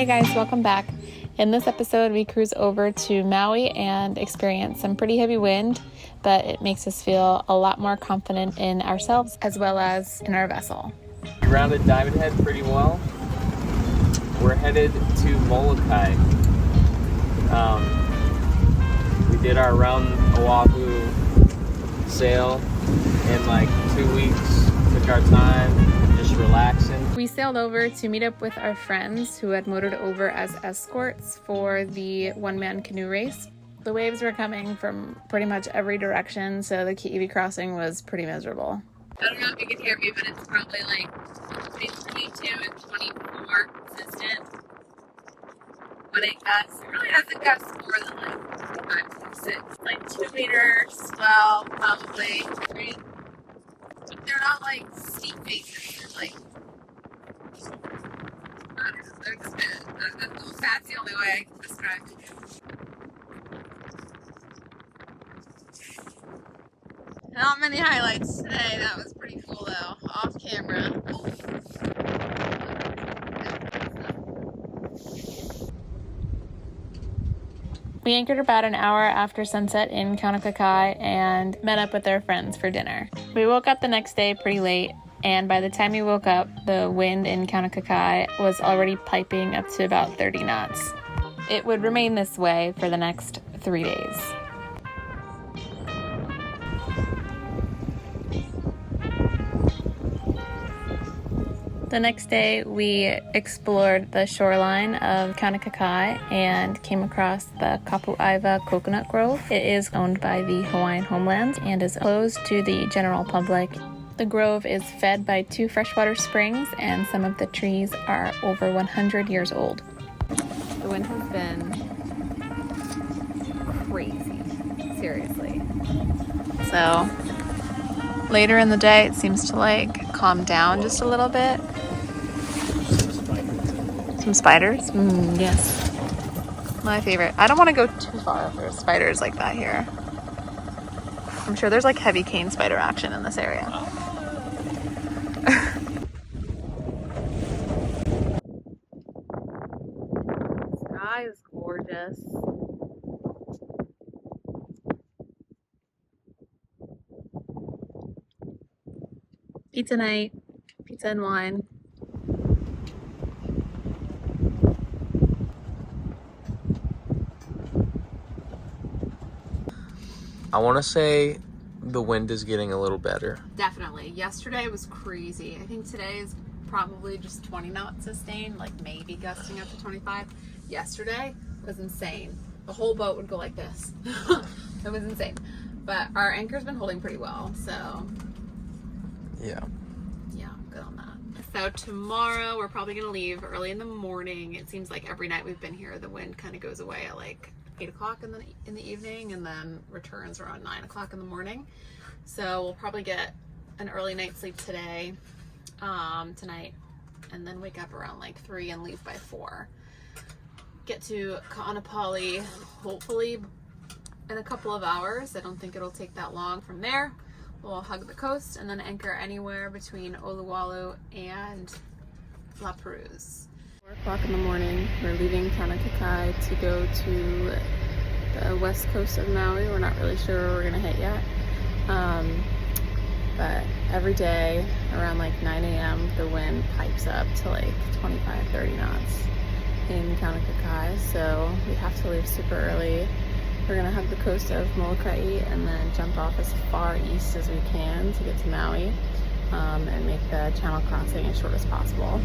guys, welcome back. In this episode, we cruise over to Maui and experience some pretty heavy wind, but it makes us feel a lot more confident in ourselves as well as in our vessel. We rounded Diamond Head pretty well. We're headed to Molokai. We did our round Oahu sail in like 2 weeks. Took our time, just relaxing. We sailed over to meet up with our friends who had motored over as escorts for the one-man canoe race. The waves were coming from pretty much every direction, so the Kauaʻi crossing was pretty miserable. I don't know if you can hear me, but it's probably like between 22 and 24 consistent. But it really hasn't gusted more than like 5, 6, like 2 meter swell, probably. Right? They're not like steep faces, they're like, I don't know, they're just bad. That's the only way I can describe it. Not many highlights today. That was pretty cool though. Off camera. We anchored about an hour after sunset in Kaunakakai and met up with our friends for dinner. We woke up the next day pretty late, and by the time we woke up, the wind in Kaunakakai was already piping up to about 30 knots. It would remain this way for the next 3 days. The next day, we explored the shoreline of Kaunakakai and came across the Kauaʻi coconut grove. It is owned by the Hawaiian homeland and is closed to the general public. The grove is fed by 2 freshwater springs, and some of the trees are over 100 years old. The wind has been crazy, seriously. So later in the day, it seems to like calm down just a little bit. Some spiders? Yes. My favorite. I don't want to go too far if there's spiders like that here. I'm sure there's like heavy cane spider action in this area. The sky is gorgeous. Pizza night, pizza and wine. I want to say the wind is getting a little better. Definitely. Yesterday was crazy. I think today is probably just 20 knots sustained, like maybe gusting up to 25. Yesterday was insane. The whole boat would go like this. It was insane. But our anchor's been holding pretty well, so Yeah, good on that. So tomorrow we're probably gonna leave early in the morning. It seems like every night we've been here, the wind kind of goes away at like 8 o'clock in the evening and then returns around 9 o'clock in the morning. So we'll probably get an early night's sleep tonight, and then wake up around like 3 and leave by 4. Get to Kaunakakai hopefully in a couple of hours. I don't think it'll take that long from there. We'll hug the coast and then anchor anywhere between Olowalu and La Perouse. 4 o'clock in the morning, we're leaving Kaunakakai to go to the west coast of Maui. We're not really sure where we're gonna hit yet. But every day around like 9 a.m. the wind pipes up to like 25, 30 knots in Kaunakakai. So we have to leave super early. We're gonna hug the coast of Molokai and then jump off as far east as we can to get to Maui, and make the channel crossing as short as possible.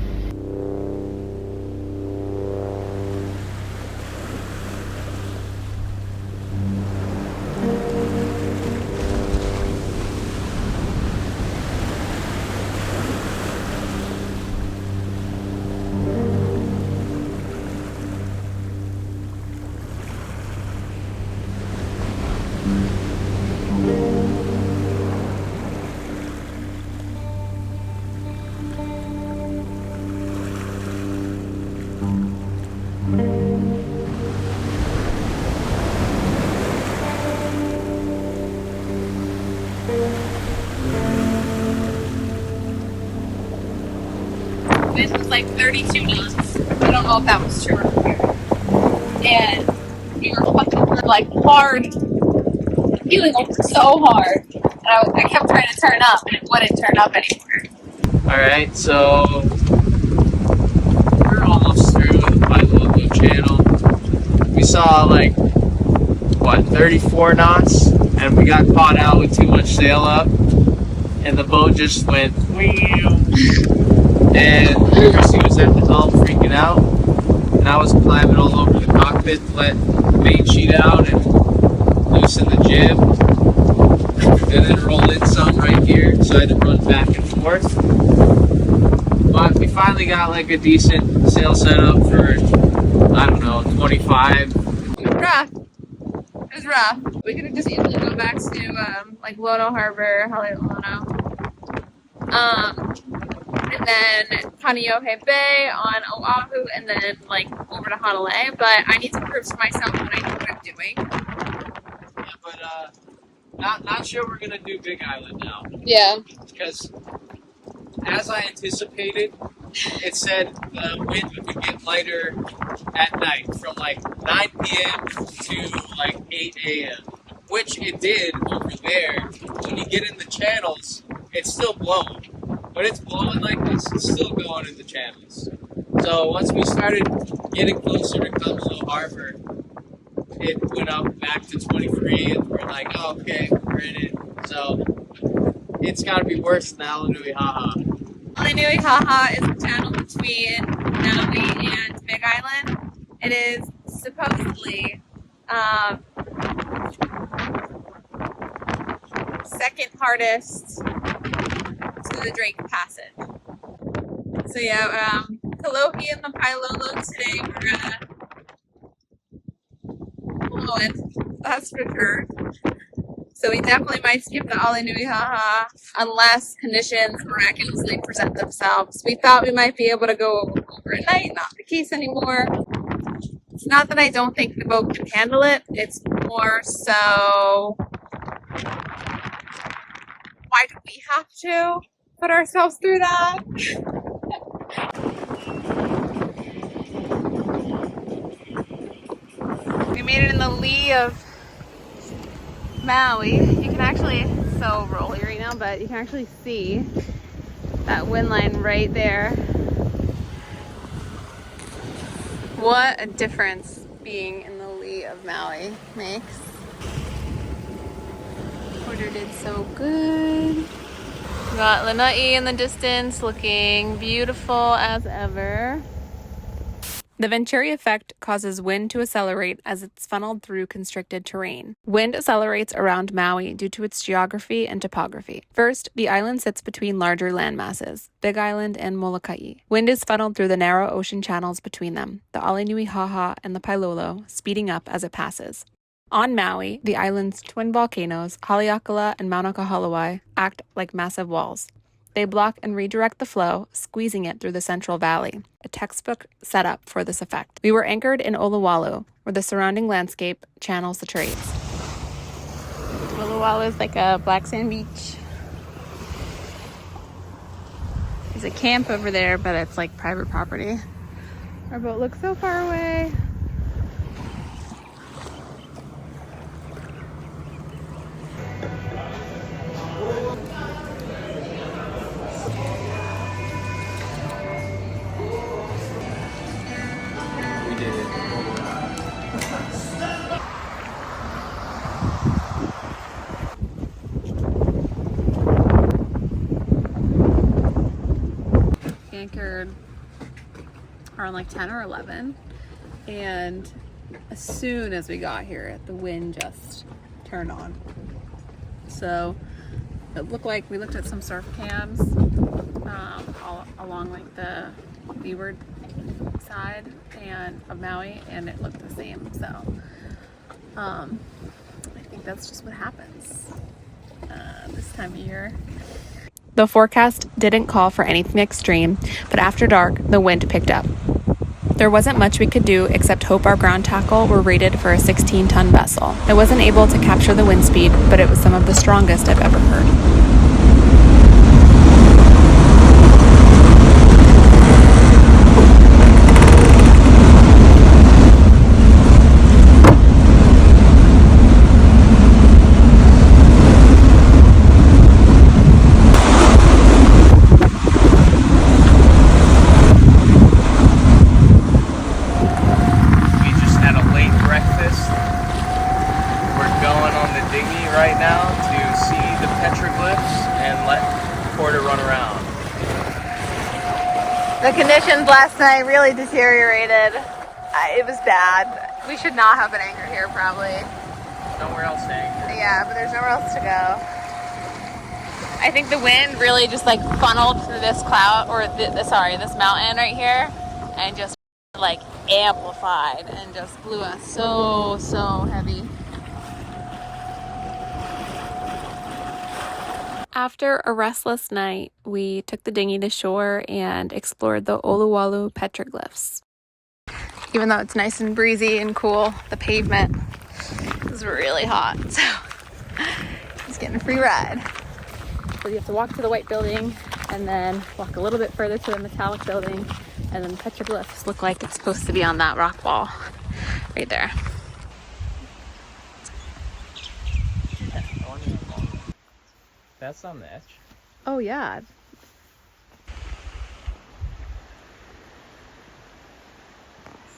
wind was like 32 knots. I don't know if that was true or not. And we were fucking over like hard, feeling over so hard. And I kept trying to turn up, and it wouldn't turn up anymore. Alright, so we're almost through the Waiʻi channel. We saw like, what, 34 knots? And we got caught out with too much sail up. And the boat just went, and Chrissy was at the helm freaking out. And I was climbing all over the cockpit to let the main sheet out and loosen the jib. And then roll in some right here, so I had to run back and forth. But we finally got like a decent sail setup for, I don't know, 25. Rough. It was rough. We could have just easily go back to like Lono Harbor, Haleʻono. And then Kaneohe Bay on Oahu, and then like over to Honolulu. But I need to prove to myself that I know what I'm doing. Yeah, but not sure we're gonna do Big Island now. Yeah. Because as I anticipated, it said the wind would get lighter at night from like 9 p.m. to like 8 a.m. Which it did over there. When you get in the channels, it's still blowing. When it's blowing like this, it's still going in the channels. So once we started getting closer to Kauaʻi Harbor, it went up back to 23, and we're like, oh, okay, we're in it. So it's got to be worse than Alonuihaha. Alonuihaha is the channel between Maui and Big Island. It is supposedly second hardest to the Drake Passage. So yeah, Kalohi and the Pailolo today were blowing, that's for sure. So we definitely might skip the Alonuihaha unless conditions miraculously present themselves. We thought we might be able to go overnight, not the case anymore. It's not that I don't think the boat can handle it, it's more so, why do we have to put ourselves through that? We made it in the lee of Maui. You can actually, it's so rolly right now, but you can actually see that wind line right there. What a difference being in the lee of Maui makes. Order did so good. We got Lanai in the distance looking beautiful as ever. The Venturi effect causes wind to accelerate as it's funneled through constricted terrain. Wind accelerates around Maui due to its geography and topography. First, the island sits between larger landmasses, Big Island and Molokai. Wind is funneled through the narrow ocean channels between them, the Alonuihaha and the Pailolo, speeding up as it passes. On Maui, the island's twin volcanoes, Haleakala and Mauna Kahalawai, act like massive walls. They block and redirect the flow, squeezing it through the central valley, a textbook setup for this effect. We were anchored in Olowalu, where the surrounding landscape channels the trades. Olowalu is like a black sand beach. There's a camp over there, but it's like private property. Our boat looks so far away. Anchored around like 10 or 11, and as soon as we got here the wind just turned on. So it looked like we looked at some surf cams all along like the leeward side and of Maui, and it looked the same. So I think that's just what happens this time of year. The forecast didn't call for anything extreme, but after dark, the wind picked up. There wasn't much we could do except hope our ground tackle were rated for a 16-ton vessel. It wasn't able to capture the wind speed, but it was some of the strongest I've ever heard. for her to run around. The conditions last night really deteriorated. It was bad. We should not have an anchor here, probably. Nowhere else to anchor. Yeah, but there's nowhere else to go. I think the wind really just like funneled through this cloud, or this mountain right here, and just like amplified and just blew us so heavy. After a restless night, we took the dinghy to shore and explored the Olowalu petroglyphs. Even though it's nice and breezy and cool, the pavement is really hot, so it's getting a free ride. So you have to walk to the white building and then walk a little bit further to the metallic building, and then the petroglyphs look like it's supposed to be on that rock wall right there. That's on the edge. Oh yeah.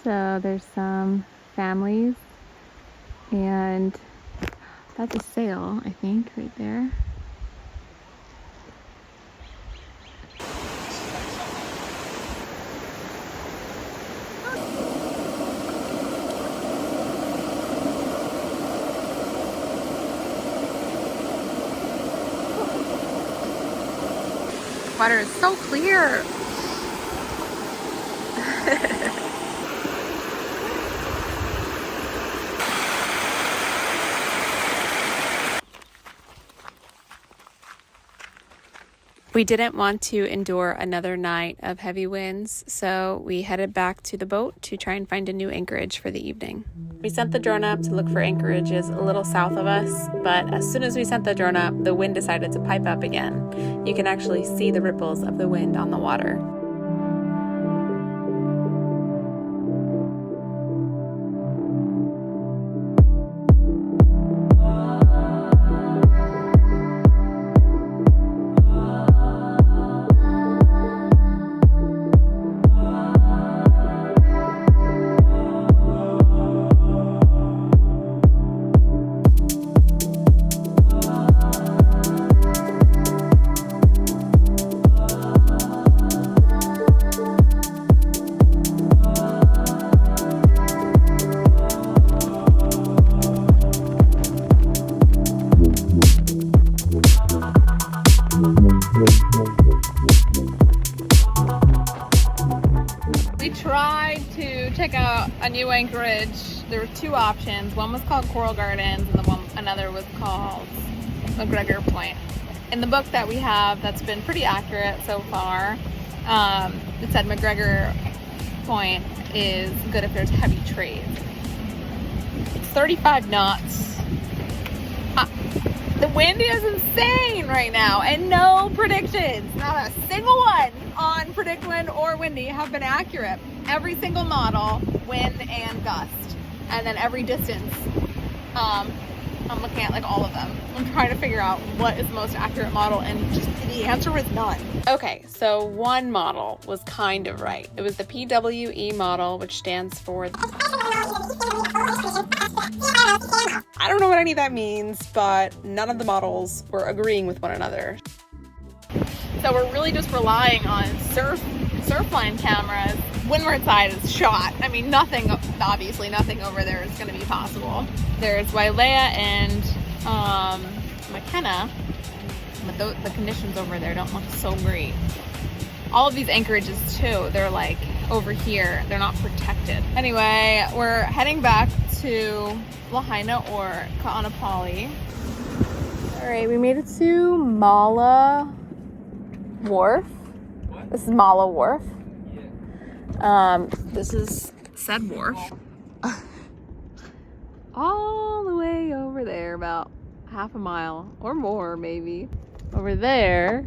So there's some families, and that's a sail, I think, right there. Water is so clear. We didn't want to endure another night of heavy winds, so we headed back to the boat to try and find a new anchorage for the evening. We sent the drone up to look for anchorages a little south of us, but as soon as we sent the drone up, the wind decided to pipe up again. You can actually see the ripples of the wind on the water. We tried to check out a new anchorage. There were two options. One was called Coral Gardens, and another was called McGregor Point. In the book that we have, that's been pretty accurate so far. It said McGregor Point is good if there's heavy trade. It's 35 knots. The wind is insane right now, and no predictions, not a single one on predict wind or windy have been accurate. Every single model, wind and gust, and then every distance. I'm looking at like all of them. I'm trying to figure out what is the most accurate model, and just the answer was none. Okay, so one model was kind of right. It was the PWE model, which stands for... I don't know what any of that means, but none of the models were agreeing with one another. So we're really just relying on surfline cameras. Windward side is shot. I mean, obviously nothing over there is going to be possible. There's Wailea and McKenna, but the conditions over there don't look so great. All of these anchorages too, they're like over here. They're not protected. Anyway, we're heading back to Lahaina or Kaunakakai. All right, we made it to Wharf. What? This is Mala Wharf. Yeah. This is said wharf. All the way over there, about half a mile or more maybe. Over there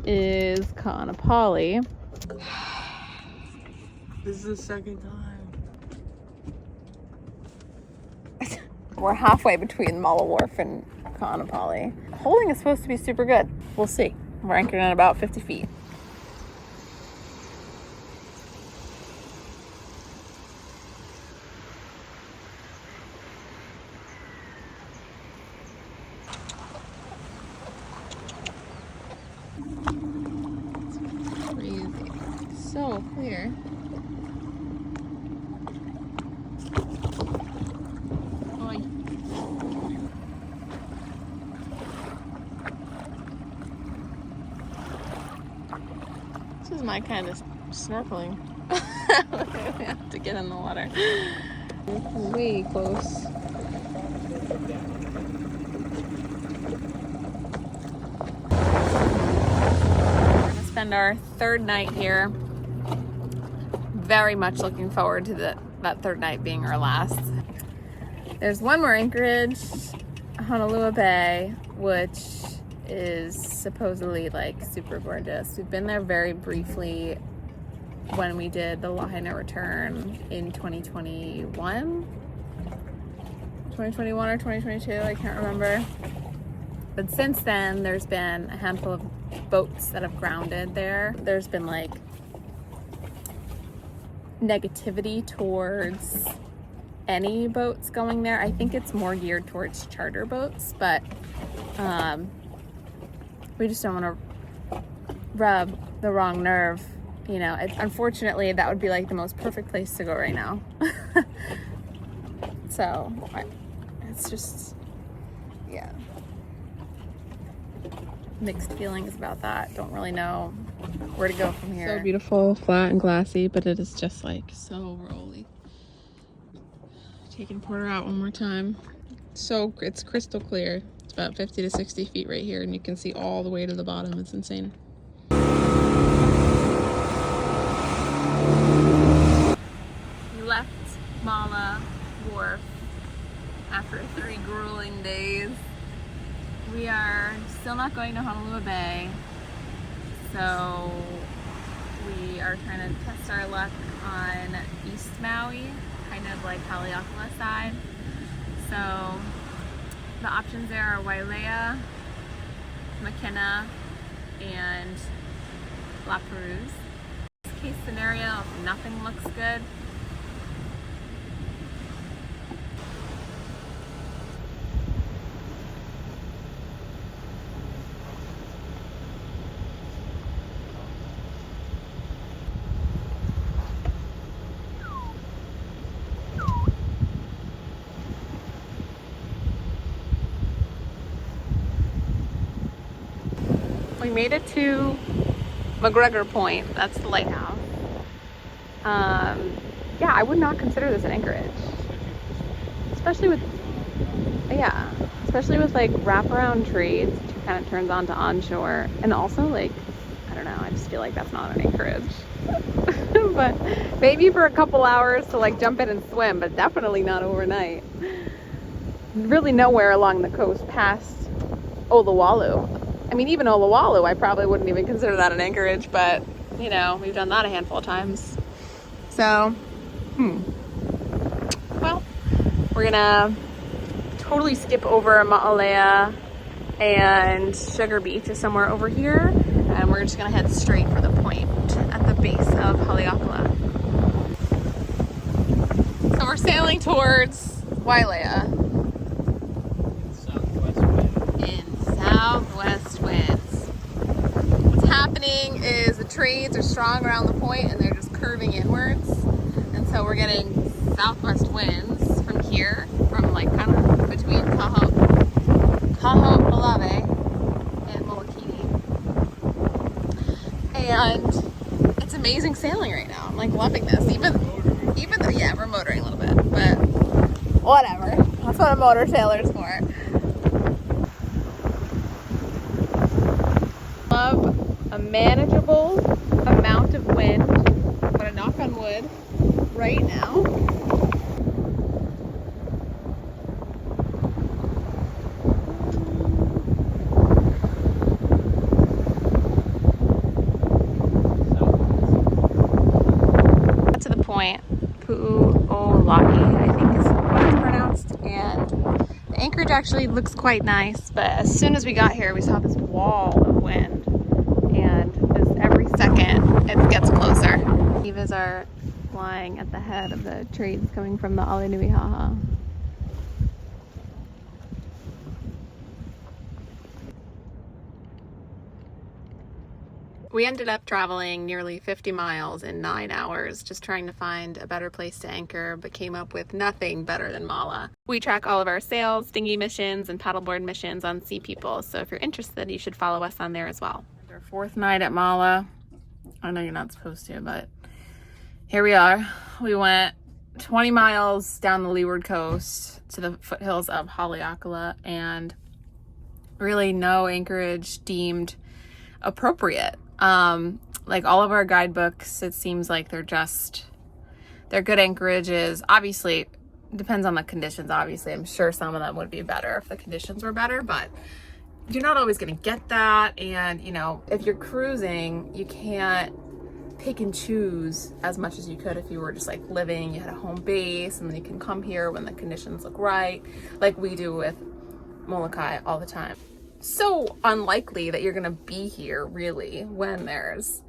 is Kaunakakai. This is the second time. We're halfway between Mala Wharf and Kaunakakai. Holding is supposed to be super good. We'll see. We're anchored at about 50 feet. So clear. Oi. This is my kind of snorkeling. We have to get in the water. Way close. We're gonna spend our third night here. Very much looking forward to that third night being our last. There's one more anchorage, Honolulu Bay, which is supposedly like super gorgeous. We've been there very briefly when we did the Lahaina return in 2021 or 2022, I can't remember. But since then, there's been a handful of boats that have grounded there. There's been like negativity towards any boats going there. I think it's more geared towards charter boats, but we just don't want to rub the wrong nerve. You know, unfortunately, that would be like the most perfect place to go right now. So, it's just, yeah. Mixed feelings about that. Don't really know where to go from here. So beautiful, flat and glassy, but it is just like so rolly. Taking Porter out one more time. So it's crystal clear. It's about 50 to 60 feet right here, and you can see all the way to the bottom. It's insane. We left Wharf after 3 grueling days. We are still not going to Honolulu Bay, so we are trying to test our luck on East Maui, kind of like Haleakala side. So the options there are Wailea, Makena, and La Perouse. Worst case scenario, if nothing looks good, we made it to McGregor Point. That's the lighthouse. Yeah, I would not consider this an anchorage, especially with like wraparound trades, which kind of turns on to onshore, and also like, I don't know, I just feel like that's not an anchorage. But maybe for a couple hours to like jump in and swim, but definitely not overnight. Really nowhere along the coast past Olowalu. I mean, even Olowalu, I probably wouldn't even consider that an anchorage, but, you know, we've done that a handful of times. So, well, we're gonna totally skip over Ma'olea, and Sugar Beach is somewhere over here, and we're just gonna head straight for the point at the base of Haleakala. So we're sailing towards Wailea. Southwest winds. What's happening is the trades are strong around the point and they're just curving inwards, and so we're getting southwest winds from here, from like kind of between Kaho'olawe and Molokai, and it's amazing sailing right now. I'm like loving this, even though, yeah, we're motoring a little bit, but whatever, that's what a motor sailor's for. Love a manageable amount of wind. I'm gonna knock on wood right now. To the point, Pu'uolaki, I think is how it's pronounced, and the anchorage actually looks quite nice, but as soon as we got here, we saw this wall of wind, and just every second it gets closer. Divas are flying at the head of the trades coming from the Alenuihaha. We ended up traveling nearly 50 miles in 9 hours, just trying to find a better place to anchor, but came up with nothing better than Mala. We track all of our sails, dinghy missions, and paddleboard missions on Sea People, so if you're interested, you should follow us on there as well. Our 4th night at Mala. I know you're not supposed to, but here we are. We went 20 miles down the leeward coast to the foothills of Haleakala, and really no anchorage deemed appropriate. Like all of our guidebooks, it seems like they're good anchorages. Obviously, depends on the conditions. Obviously, I'm sure some of them would be better if the conditions were better, but you're not always going to get that. And, you know, if you're cruising, you can't pick and choose as much as you could if you were just like living, you had a home base, and then you can come here when the conditions look right, like we do with Molokai all the time. So unlikely that you're gonna be here really when there's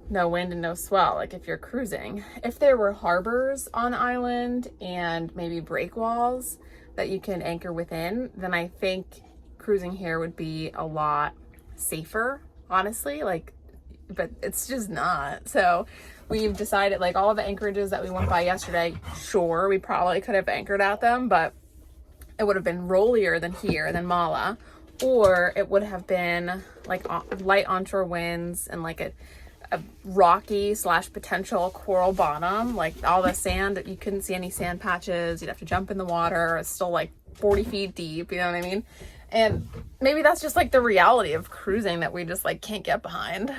no wind and no swell, like if you're cruising. If there were harbors on island and maybe breakwalls that you can anchor within, then I think cruising here would be a lot safer, honestly, like, but it's just not. So we've decided, like, all of the anchorages that we went by yesterday, sure, we probably could have anchored at them, but it would have been rollier than Mala, or it would have been like light onshore winds and like a rocky / potential coral bottom, like all the sand, you couldn't see any sand patches, you'd have to jump in the water, it's still like 40 feet deep, you know what I mean? And maybe that's just like the reality of cruising that we just like can't get behind.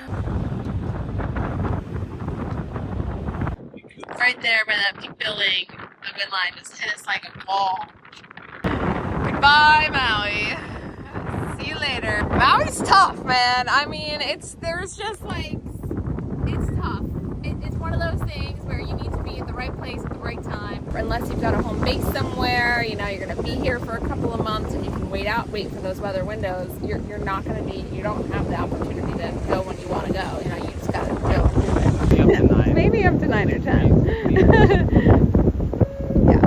Right there by that big building, the wind line just hit us like a ball. Goodbye, Maui. See you later. Maui's tough, man. I mean, it's tough. It's one of those things where you need to be at the right place at the right time. Unless you've got a home base somewhere, you know, you're gonna be here for a couple of months and you can wait for those weather windows. You're not gonna be, you don't have the opportunity to go when you want to go. You know, you just gotta go. Maybe up to 9 or 10. Yeah.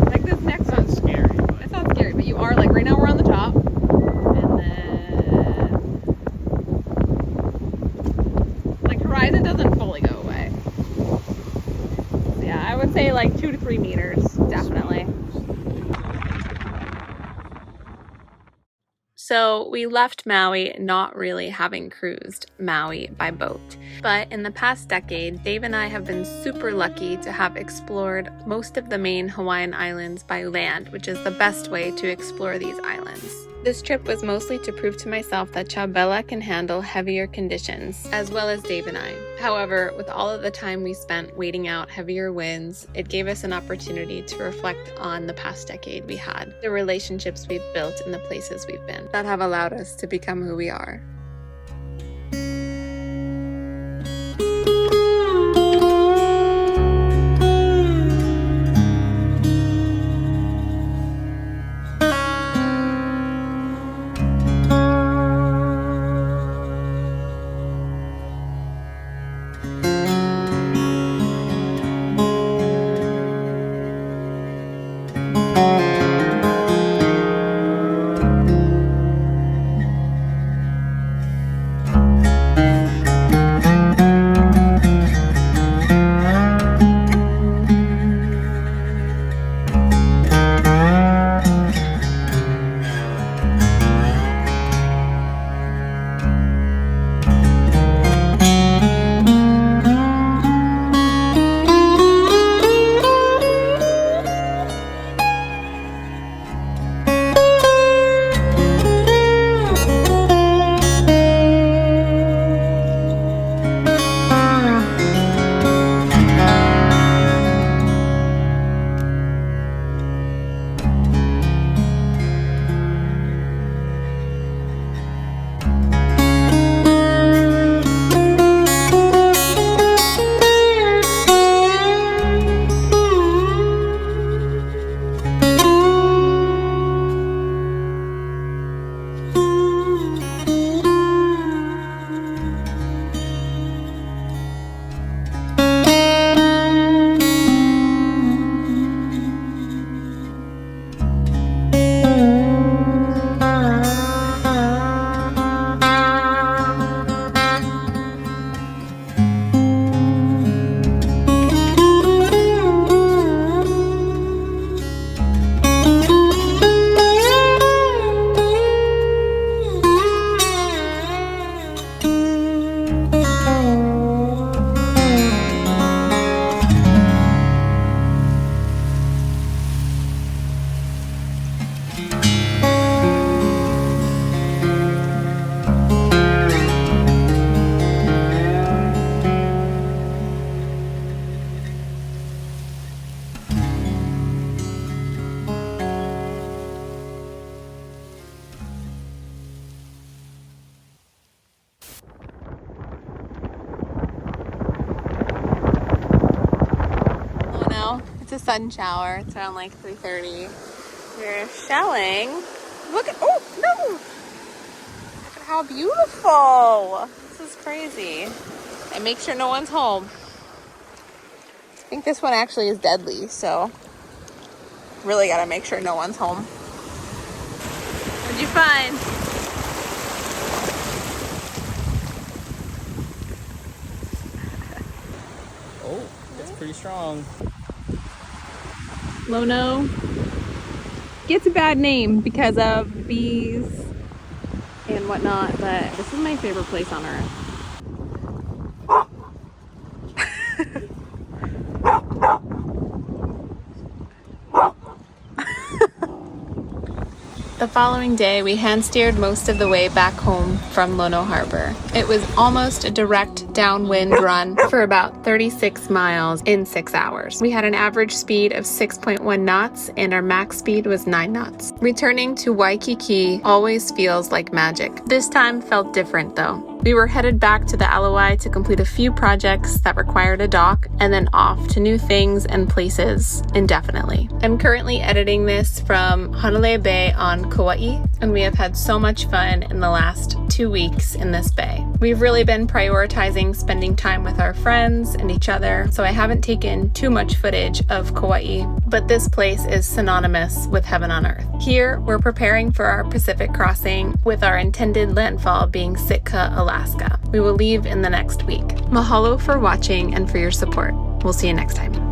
Like this next one. It's scary. It's not scary, but you are like, right now we're on the top. And then, like, horizon doesn't fully go away. So yeah, I would say like 2 to 3 meters, definitely. So we left Maui not really having cruised Maui by boat. But in the past decade, Dave and I have been super lucky to have explored most of the main Hawaiian islands by land, which is the best way to explore these islands. This trip was mostly to prove to myself that Ciao Bella can handle heavier conditions, as well as Dave and I. However, with all of the time we spent waiting out heavier winds, it gave us an opportunity to reflect on the past decade we had, the relationships we've built and the places we've been that have allowed us to become who we are. It's a sun shower. It's around like 3:30. We're shelling. Look at, oh no! Look at how beautiful. This is crazy. And make sure no one's home. I think this one actually is deadly, so really gotta make sure no one's home. What'd you find? Oh, that's pretty strong. Lono gets a bad name because of bees and whatnot, but this is my favorite place on earth. The following day, we hand steered most of the way back home from Lono Harbor. It was almost a direct downwind run for about 36 miles in 6 hours. We had an average speed of 6.1 knots and our max speed was 9 knots. Returning to Waikiki always feels like magic. This time felt different though. We were headed back to the Alawai to complete a few projects that required a dock and then off to new things and places indefinitely. I'm currently editing this from Honolulu Bay on Kauaʻi, and we have had so much fun in the last 2 weeks in this bay. We've really been prioritizing spending time with our friends and each other, so I haven't taken too much footage of Kauaʻi, but this place is synonymous with heaven on earth. Here, we're preparing for our Pacific crossing with our intended landfall being Sitka, Alaska. We will leave in the next week. Mahalo for watching and for your support. We'll see you next time.